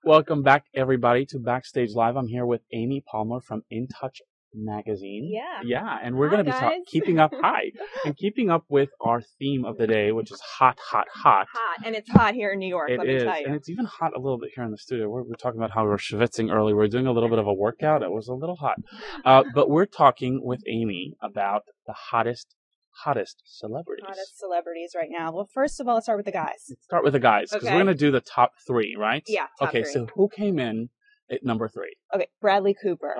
Welcome back, everybody, to Backstage Live. I'm here with Amy Palmer from In Touch magazine. Yeah. And we're going to be keeping up with our theme of the day, which is hot. Hot, and it's hot here in New York, let me tell you. And it's even hot a little bit here in the studio. We're talking about how we're schwitzing early. We're doing a little bit of a workout. It was a little hot. But we're talking with Amy about the hottest celebrities. Hottest celebrities right now. Well, first of all, let's start with the guys. Because we're going to do the top three, right? Yeah, top three. So who came in at number 3? Okay, Bradley Cooper.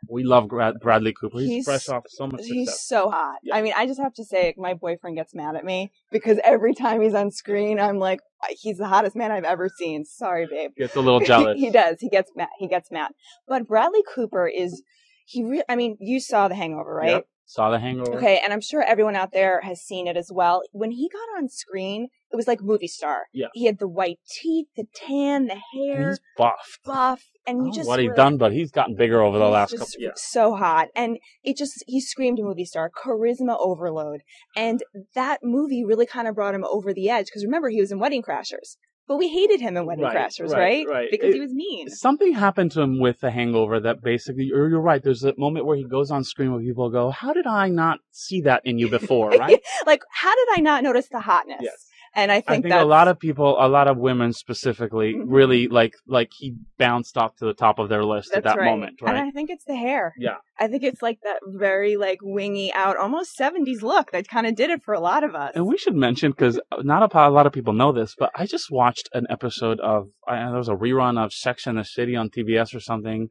We love Bradley Cooper. He's fresh off so much success. He's so hot. Yeah. I mean, I just have to say, my boyfriend gets mad at me because every time he's on screen, I'm like, he's the hottest man I've ever seen. Sorry, babe. Gets a little jealous. He does. He gets mad. But Bradley Cooper is, you saw The Hangover, right? Yep. Saw The Hangover. Okay, and I'm sure everyone out there has seen it as well. When he got on screen, it was like movie star. Yeah. He had the white teeth, the tan, the hair. He's buff. And you just what he's done, but he's gotten bigger over the last couple years. So hot. And he screamed movie star, charisma overload. And that movie really kind of brought him over the edge. Because remember, he was in Wedding Crashers. But we hated him in Wedding Crashers, right? Because he was mean. Something happened to him with The Hangover that basically, you're right, there's a moment where he goes on screen where people go, how did I not see that in you before, right? Like, how did I not notice the hotness? Yes. And I think a lot of people, a lot of women specifically, really like he bounced off to the top of their list at that moment, right? And I think it's the hair. Yeah. I think it's like that very wingy out, almost 70s look that kind of did it for a lot of us. And we should mention, because not a lot of people know this, but I just watched an episode of, there was a rerun of Sex and the City on TBS or something.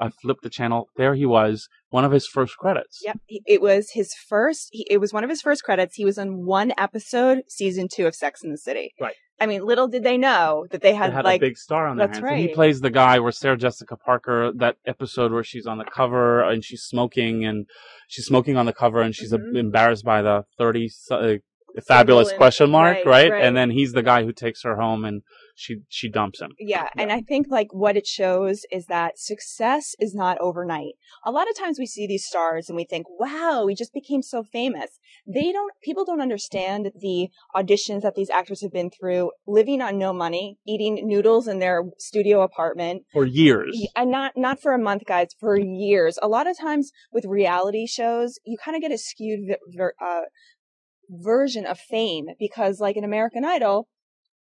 I flipped the channel. There he was. One of his first credits. Yep. It was one of his first credits. He was on one episode, season 2 of Sex and the City. Right. I mean, little did they know that they had a big star on their hands. That's right. And he plays the guy where Sarah Jessica Parker, that episode where she's on the cover and she's smoking on the cover and she's embarrassed by the 30 fabulous question mark, right? And then he's the guy who takes her home and she dumps him. Yeah. And I think what it shows is that success is not overnight. A lot of times we see these stars and we think, wow, we just became so famous. People don't understand the auditions that these actors have been through, living on no money, eating noodles in their studio apartment. For years. And not for a month, guys, for years. A lot of times with reality shows, you kind of get a skewed version of fame because in American Idol,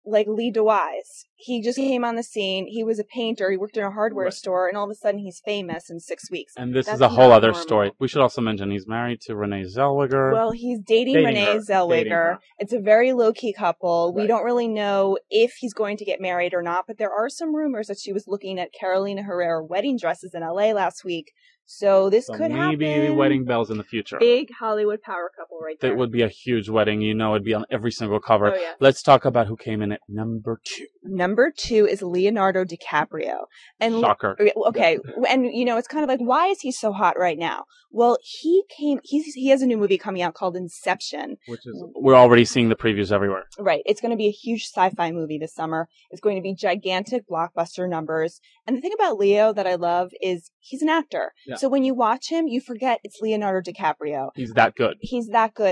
Lee DeWise, he just came on the scene. He was a painter. He worked in a hardware store, and all of a sudden he's famous in 6 weeks. And this is a whole other story. We should also mention he's married to Renee Zellweger. Well, he's dating Renee Zellweger. It's a very low-key couple. Right. We don't really know if he's going to get married or not, but there are some rumors that she was looking at Carolina Herrera wedding dresses in LA last week. So this could happen. Maybe wedding bells in the future. Big Hollywood power couple right there. That would be a huge wedding. It'd be on every single cover. Oh, yeah. Let's talk about who came in at number 2. Number 2 is Leonardo DiCaprio. And shocker. Okay. And, it's kind of why is he so hot right now? Well, he has a new movie coming out called Inception. We're already seeing the previews everywhere. Right. It's going to be a huge sci-fi movie this summer. It's going to be gigantic blockbuster numbers. And the thing about Leo that I love is he's an actor. Yeah. So when you watch him, you forget it's Leonardo DiCaprio. He's that good.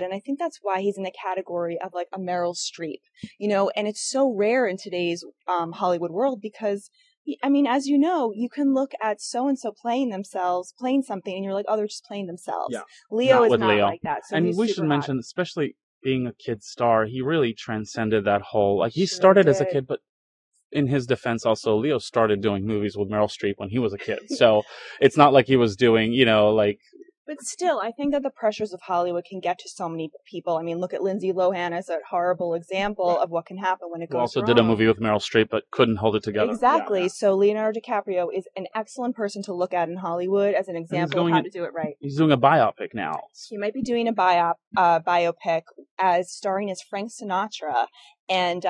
And I think that's why he's in the category of a Meryl Streep, and it's so rare in today's Hollywood world because, as you know, you can look at so-and-so playing something and you're like, oh, they're just playing themselves. Yeah. Leo is not like that. So and we should mention, especially being a kid star, he really transcended that whole, he started as a kid, but in his defense, also, Leo started doing movies with Meryl Streep when he was a kid. So it's not like he was doing, But still, I think that the pressures of Hollywood can get to so many people. Look at Lindsay Lohan as a horrible example of what can happen when it goes wrong. Also did a movie with Meryl Streep, but couldn't hold it together. Exactly. Yeah. So Leonardo DiCaprio is an excellent person to look at in Hollywood as an example of how to do it right. He's doing a biopic now. He might be doing a biopic as starring as Frank Sinatra. And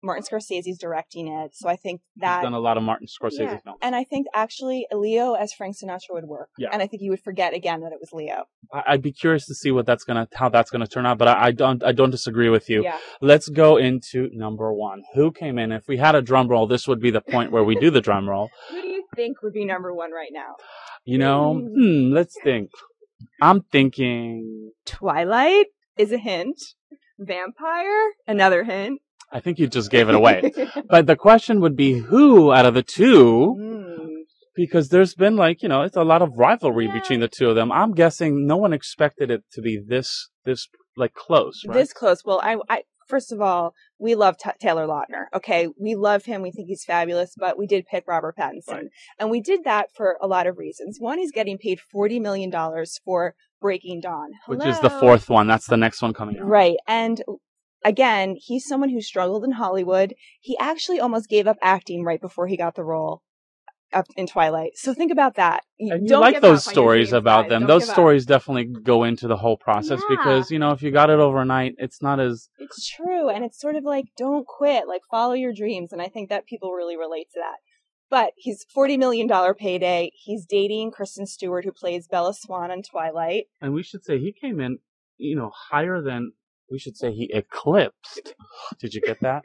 Martin Scorsese's directing it, so I think that he's done a lot of Martin Scorsese films. And I think actually Leo as Frank Sinatra would work. Yeah. And I think you would forget again that it was Leo. I'd be curious to see how that's gonna turn out, but I don't disagree with you. Yeah. Let's go into number 1. Who came in? If we had a drum roll, this would be the point where we do the drum roll. Who do you think would be number 1 right now? Let's think. I'm thinking Twilight is a hint. Vampire, another hint. I think you just gave it away. But the question would be who out of the two, because there's been it's a lot of rivalry between the two of them. I'm guessing no one expected it to be this close, right? This close. Well, I first of all, we love Taylor Lautner. Okay. We love him. We think he's fabulous, but we did pick Robert Pattinson. Right. And we did that for a lot of reasons. One, he's getting paid $40 million for Breaking Dawn. Which is the fourth one. That's the next one coming out. Right. And again, he's someone who struggled in Hollywood. He actually almost gave up acting right before he got the role up in Twilight. So think about that. And you like those stories about them. Those stories definitely go into the whole process because, if you got it overnight, it's not as... It's true. And it's sort of like, don't quit, follow your dreams. And I think that people really relate to that. But he's $40 million payday. He's dating Kristen Stewart, who plays Bella Swan on Twilight. And we should say he came in, higher than... We should say he eclipsed. Did you get that?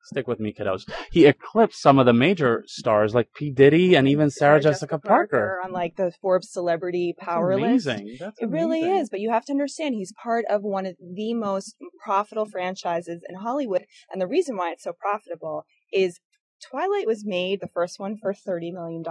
Stick with me, kiddos. He eclipsed some of the major stars like P. Diddy and even Sarah Jessica Parker on the Forbes Celebrity Power List. That's it really is. But you have to understand he's part of one of the most profitable franchises in Hollywood. And the reason why it's so profitable is Twilight was made, the first one, for $30 million.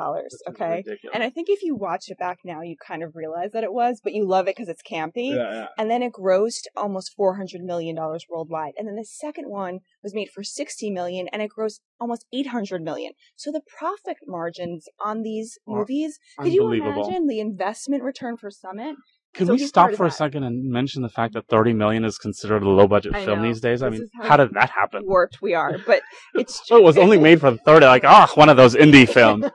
Okay. And I think if you watch it back now, you kind of realize that it was, but you love it because it's campy. Yeah. And then it grossed almost $400 million worldwide. And then the second one was made for $60 million and it grossed almost $800 million. So the profit margins on these movies, could you imagine the investment return for Summit? Can we stop for a second and mention the fact that $30 million is considered a low-budget film these days? I mean, how did that happen? Warped we are, but it's it was only made for 30, one of those indie films. $30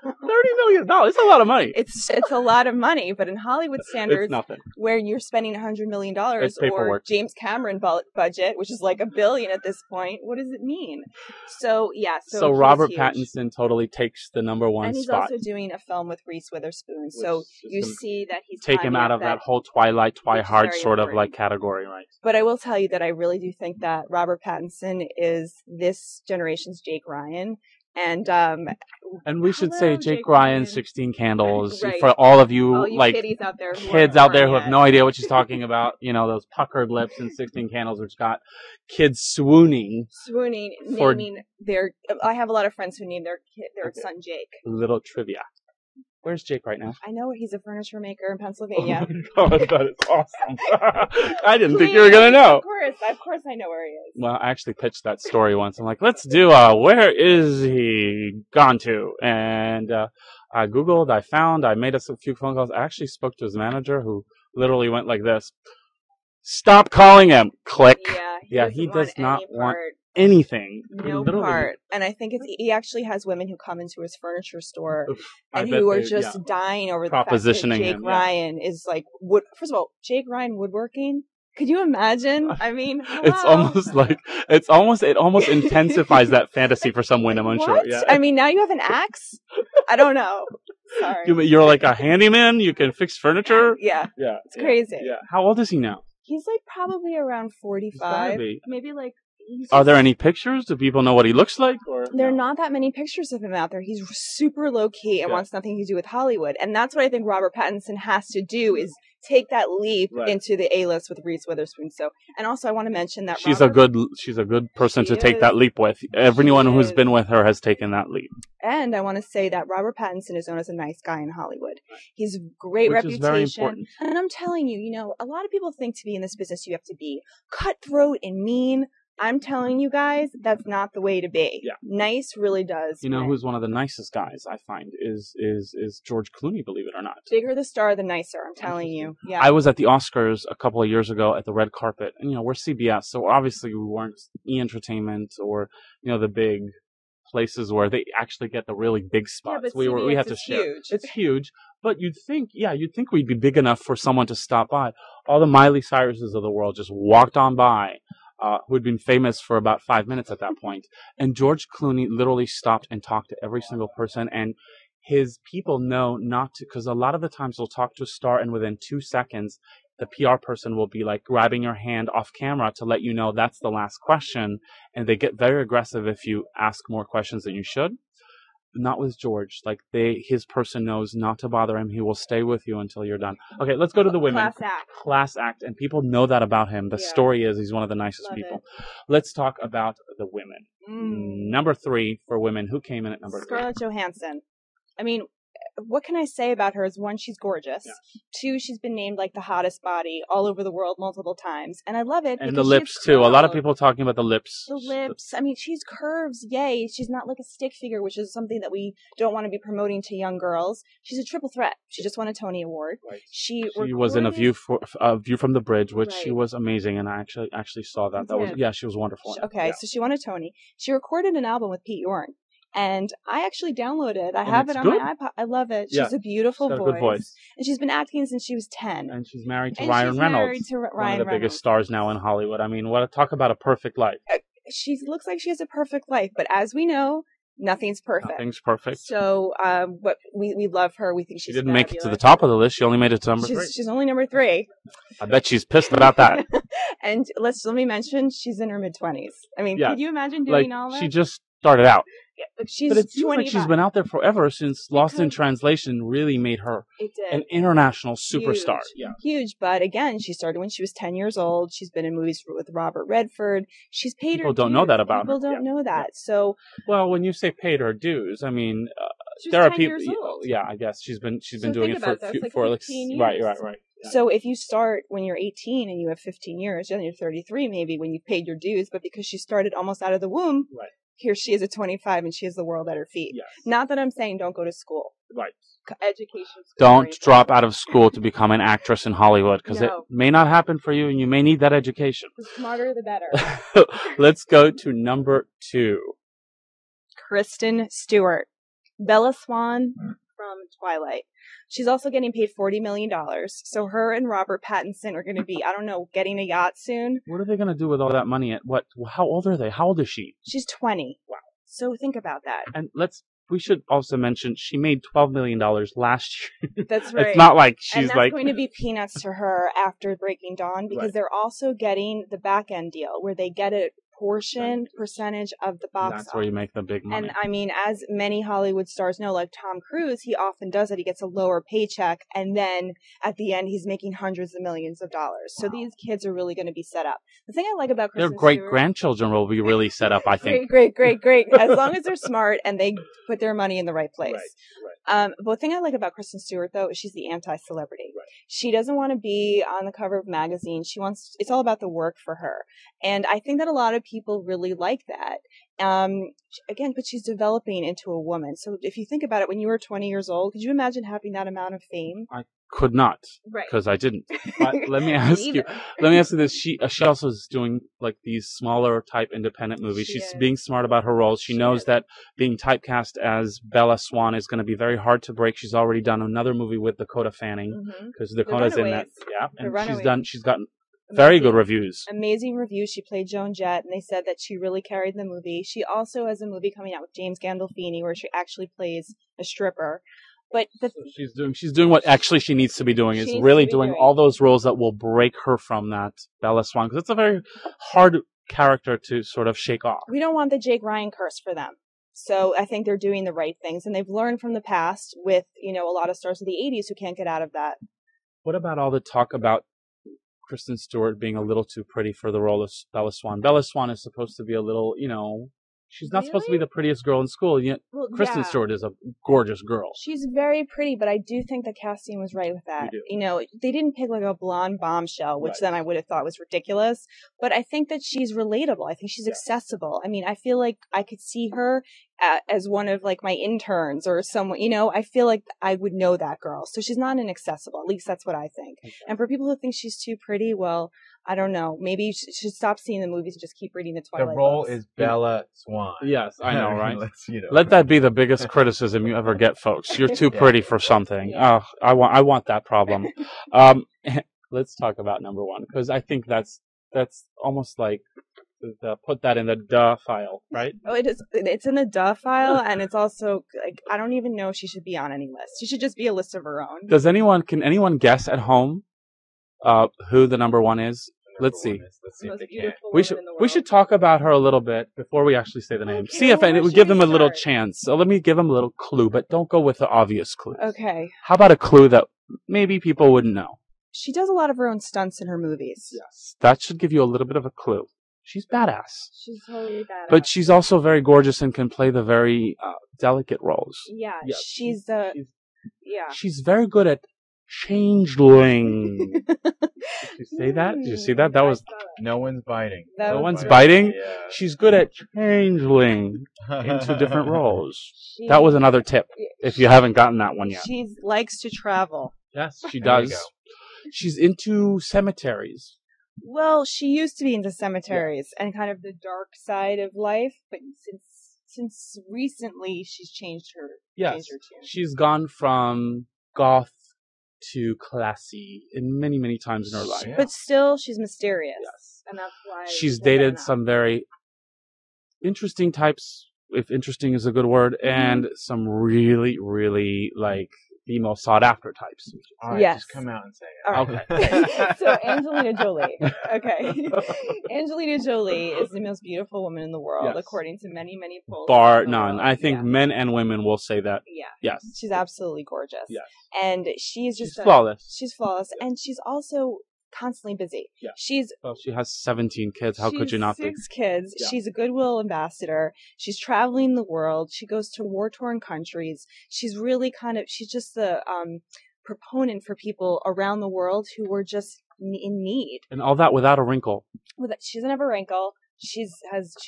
million, it's a lot of money. It's a lot of money, but in Hollywood standards, it's nothing. Where you're spending $100 million or James Cameron budget, which is like $1 billion at this point, what does it mean? So Robert Pattinson totally takes the number one spot. And he's also doing a film with Reese Witherspoon, so you see that he's take him out of that whole Twilight, Twihard sort of category, right? But I will tell you that I really do think that Robert Pattinson is this generation's Jake Ryan. And we should say Jake Ryan, 16 Candles, right. For all of you kids out there who have no idea what she's talking about, those puckered lips and 16 Candles, which got kids swooning, naming I have a lot of friends who name their son Jake. Little trivia. Where's Jake right now? I know he's a furniture maker in Pennsylvania. Oh my God, that is awesome. I didn't think you were going to know. Of course I know where he is. Well, I actually pitched that story once. I'm like, let's do where is he gone to? And I Googled, I made us a few phone calls. I actually spoke to his manager who literally went like this. Stop calling him. Click. Yeah, he does not want anything. No part. And I think he actually has women who come into his furniture store and who are just dying over the fact that Jake Ryan is first of all, Jake Ryan woodworking. Could you imagine? I mean, hello? It almost intensifies that fantasy for some women, I'm sure. Yeah. I mean, now you have an axe? I don't know. Sorry. You're like a handyman? You can fix furniture? Yeah. It's crazy. Yeah. How old is he now? He's probably around 45. Maybe Are there any pictures? Do people know what he looks like? There are not that many pictures of him out there. He's super low key and wants nothing to do with Hollywood. And that's what I think Robert Pattinson has to do is take that leap into the A-list with Reese Witherspoon. So, and also I want to mention that she's a good person to take that leap with. Everyone who's been with her has taken that leap. And I want to say that Robert Pattinson is known as a nice guy in Hollywood. He's a great reputation. Is very important. And I'm telling you, a lot of people think to be in this business you have to be cutthroat and mean. I'm telling you guys, that's not the way to be. Yeah. Nice really does. Who's one of the nicest guys I find is George Clooney, believe it or not. Bigger the star, the nicer, I'm telling you. Yeah. I was at the Oscars a couple of years ago at the red carpet. And, we're CBS, so obviously we weren't E! Entertainment or, the big places where they actually get the really big spots. Yeah, we had to share. Huge. It's huge. But you'd think we'd be big enough for someone to stop by. All the Miley Cyruses of the world just walked on by. Who had been famous for about 5 minutes at that point. And George Clooney literally stopped and talked to every single person. And his people know not to, because a lot of the times they'll talk to a star and within 2 seconds, the PR person will be grabbing your hand off camera to let you know that's the last question. And they get very aggressive if you ask more questions than you should. not with George. Like his person knows not to bother him. He will stay with you until you're done. Okay, let's go to the women. Class act, and people know that about him. The story is he's one of the nicest people. Let's talk about the women. Number 3 for women. Who came in at number 3? Scarlett Johansson. I mean, what can I say about her is, one, she's gorgeous. Yeah. 2, she's been named like the hottest body all over the world multiple times. And I love it. And the lips too. A lot of people talking about the lips. The lips. I mean, she's curves. Yay. She's not like a stick figure, which is something that we don't want to be promoting to young girls. She's a triple threat. She just won a Tony Award. Right. She was in a View from the Bridge, which she was amazing. And I actually saw that. She was wonderful. Okay. So she won a Tony. She recorded an album with Pete Yorn. And I actually downloaded it. I have it on my iPod. I love it. She's a beautiful voice. Good voice. And she's been acting since she was 10. And she's married to Ryan Reynolds. One of the biggest stars now in Hollywood. I mean, talk about a perfect life. She looks like she has a perfect life. But as we know, nothing's perfect. Nothing's perfect. So but we love her. We think she's didn't make it to the top of the list. She only made it to number 3. She's only number 3. I bet she's pissed about that. And let me mention, she's in her mid-20s. I mean, could you imagine doing all that? She just started out. But it seems like she's been out there forever since Lost in Translation really made her an international superstar. Huge. But again, she started when she was 10 years old. She's been in movies with Robert Redford. She's paid People don't know that about her. People don't know that. So, well, when you say paid her dues, I mean, there are people. Yeah, I guess she's been doing it for like 15 years. Right. Yeah. So if you start when you're 18 and you have 15 years, then you're 33 maybe when you've paid your dues. But because she started almost out of the womb. Right. Here she is at 25 and she has the world at her feet. Yes. Not that I'm saying don't go to school. Right. Education. Don't drop out of school to become an actress in Hollywood because it may not happen for you and you may need that education. The smarter the better. Let's go to number 2. Kristen Stewart. Bella Swan from Twilight. She's also getting paid $40 million. So her and Robert Pattinson are going to be, I don't know, getting a yacht soon. What are they going to do with all that money? How old are they? How old is she? She's 20. Wow. So think about that. And we should also mention she made $12 million last year. That's right. It's not like she's and that's going to be peanuts to her after Breaking Dawn because they're also getting the back end deal where they get a percentage of the box office. That's where you make the big money. And I mean, as many Hollywood stars know, like Tom Cruise, he often does that. He gets a lower paycheck, and then at the end, he's making hundreds of millions of dollars. So these kids are really going to be set up. The thing I like about Kristen Stewart, their great-grandchildren will be really set up, I think. Great. As long as they're smart and they put their money in the right place. Right. But the thing I like about Kristen Stewart, though, is she's the anti-celebrity. Right. She doesn't want to be on the cover of magazines. It's all about the work for her. And I think that a lot of people really like that. Again, but she's developing into a woman. So if you think about it, when you were 20 years old, could you imagine having that amount of fame? I could not, because I didn't. But let me ask you this. She also is doing like these smaller type independent movies. She's being smart about her roles. She knows that being typecast as Bella Swan is going to be very hard to break. She's already done another movie with Dakota Fanning because Dakota's in that. Yeah, and she's gotten very good reviews. Amazing reviews. She played Joan Jett, and they said that she really carried the movie. She also has a movie coming out with James Gandolfini where she actually plays a stripper. But she's doing what actually she needs to be doing, is really doing all those roles that will break her from that Bella Swan, because it's a very hard character to sort of shake off. We don't want the Jake Ryan curse for them. So I think they're doing the right things, and they've learned from the past with, a lot of stars of the 80s who can't get out of that. What about all the talk about Kristen Stewart being a little too pretty for the role of Bella Swan? Bella Swan is supposed to be a little, she's not supposed to be the prettiest girl in school, yet Kristen Stewart is a gorgeous girl. She's very pretty, but I do think the casting was right with that. They didn't pick like a blonde bombshell, which then I would have thought was ridiculous. But I think that she's relatable. I think she's accessible. I mean, I feel like I could see her as one of like my interns or someone, I feel like I would know that girl. So she's not inaccessible. At least that's what I think. Okay. And for people who think she's too pretty, well, I don't know. Maybe you should stop seeing the movies and just keep reading the Twilight The role books. is Bella Swan. Yes, I know, right? Let that be the biggest criticism you ever get, folks. You're too pretty for something. Yeah. I want that problem. Let's talk about number 1, because I think that's almost like put that in the duh file, right? Oh, it is. It's in the duh file, and it's also like I don't even know if she should be on any list. She should just be a list of her own. Can anyone guess at home who the number 1 is? Let's see. Let's see if they can. We should talk about her a little bit before we actually say the name. Okay, See if well, we give them a little chance. So let me give them a little clue, but don't go with the obvious clue. Okay. How about a clue that maybe people wouldn't know? She does a lot of her own stunts in her movies. Yes. That should give you a little bit of a clue. She's badass. She's totally badass. But she's also very gorgeous and can play the very delicate roles. Yeah, Yes. she's She's very good at changeling. Did you say that? Did you see that? That was No one's biting. no one's biting. Yeah. She's good at changeling into different roles. That was another tip if you haven't gotten that one yet. She likes to travel. Yes, she There you does. go. She's into cemeteries. Well, she used to be into cemeteries and kind of the dark side of life, but since recently she's changed her Yes, tune. she's gone from goth to classy in many, many times in her life. Yeah. But still, she's mysterious. Yes. And that's why She's we'll get dated enough. some very interesting types, if interesting is a good word, and some really, really like the most sought after types. All right, Yes. just come out and say it. All right. Okay. So Angelina Jolie. Okay. Angelina Jolie is the most beautiful woman in the world, Yes. according to many, many polls. Bar around the none. world. I think Yeah. men and women will say that. Yeah. Yes. She's absolutely gorgeous. Yes. And she's just She's flawless. She's flawless. And she's also constantly busy. Yeah. She's Well, she has 17 kids. How could you not be? 6 kids. Yeah. She's a goodwill ambassador. She's traveling the world. She goes to war-torn countries. She's really she's just the proponent for people around the world who were just in need. And all that without a wrinkle. She doesn't have a wrinkle. She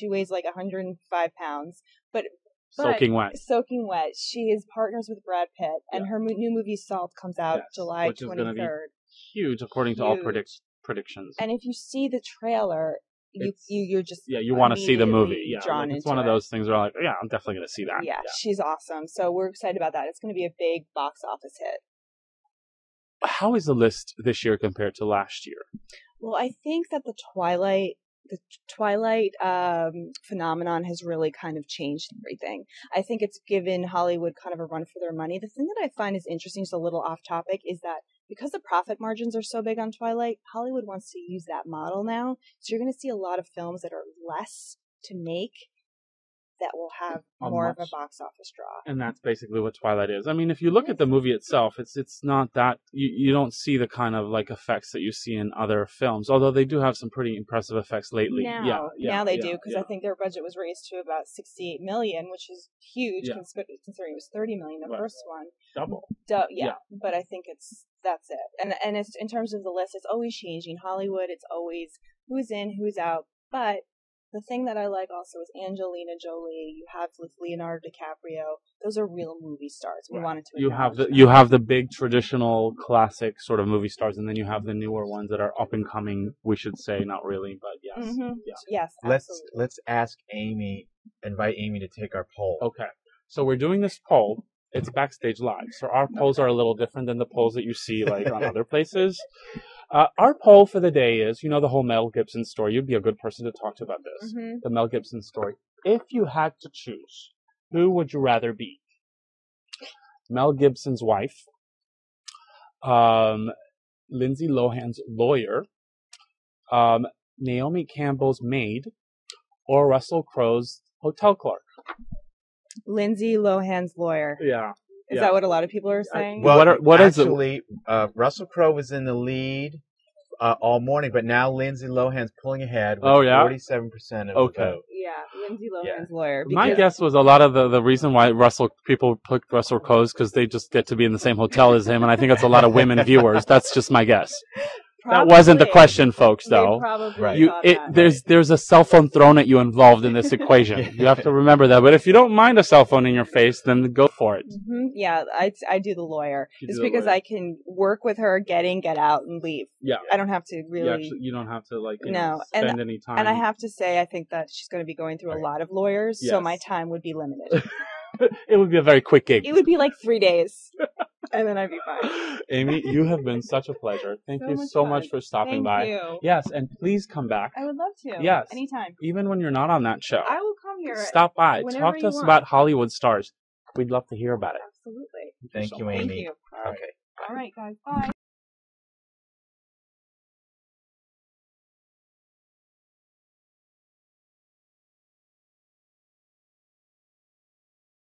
weighs like 105 pounds, but Soaking wet. Soaking wet. She is partners with Brad Pitt, and her new movie Salt comes out Yes, July which is gonna be 23rd. Huge, according to all Huge. predictions. And if you see the trailer, you're just you want to see the movie. immediately Yeah, drawn like, it's into one of it. those things where like, yeah, I'm definitely going to see that. Yeah, she's awesome. So we're excited about that. It's going to be a big box office hit. How is the list this year compared to last year? Well, I think that the Twilight phenomenon has really kind of changed everything. I think it's given Hollywood kind of a run for their money. The thing that I find is interesting, just a little off topic, is that because the profit margins are so big on Twilight, Hollywood wants to use that model now. So you're going to see a lot of films that are less to make that will have more of a box office draw. And that's basically what Twilight is. I mean, if you look at the movie itself, it's not that you don't see the kind of like effects that you see in other films. Although they do have some pretty impressive effects lately. Now they do, because I think their budget was raised to about $68 million, which is huge considering it was $30 million the first one. Double. But I think that's it. And it's in terms of the list, it's always changing. Hollywood, it's always who's in, who's out. But the thing that I like also is Angelina Jolie. You have with Leonardo DiCaprio. Those are real movie stars. We wanted to. You have the big traditional classic sort of movie stars, and then you have the newer ones that are up and coming. We should say not really, but yes. Mm-hmm. Yes. Let's ask Amy. Invite Amy to take our poll. Okay. So we're doing this poll. It's Backstage Live, so our polls are a little different than the polls that you see like on other places. Our poll for the day is, the whole Mel Gibson story. You'd be a good person to talk to about this. Mm-hmm. The Mel Gibson story. If you had to choose, who would you rather be? Mel Gibson's wife, Lindsay Lohan's lawyer, Naomi Campbell's maid, or Russell Crowe's hotel clerk? Lindsay Lohan's lawyer. Yeah. Is that what a lot of people are saying? Well, what actually, Russell Crowe was in the lead all morning, but now Lindsay Lohan's pulling ahead with 47% of the vote. Yeah, Lindsay Lohan's lawyer. My guess was a lot of the reason why people picked Russell Crowe because they just get to be in the same hotel as him, and I think that's a lot of women viewers. That's just my guess. That wasn't the question, folks, though. There's a cell phone thrown at you involved in this equation. You have to remember that. But if you don't mind a cell phone in your face, then go for it. Mm-hmm. Yeah, I do the lawyer. It's because I can work with her, get out, and leave. Yeah. I don't have to really... you don't have to, spend any time. And I have to say, I think that she's going to be going through a lot of lawyers, so my time would be limited. It would be a very quick gig. It would be like 3 days. And then I'd be fine. Amy, you have been such a pleasure. Thank you so much for stopping by. Thank you. Yes, and please come back. I would love to. Yes. Anytime. Even when you're not on that show. I will come here. Stop by. Talk to us about Hollywood stars. We'd love to hear about it. Absolutely. Thank you, Amy. Thank you. Okay. All right, guys. Bye.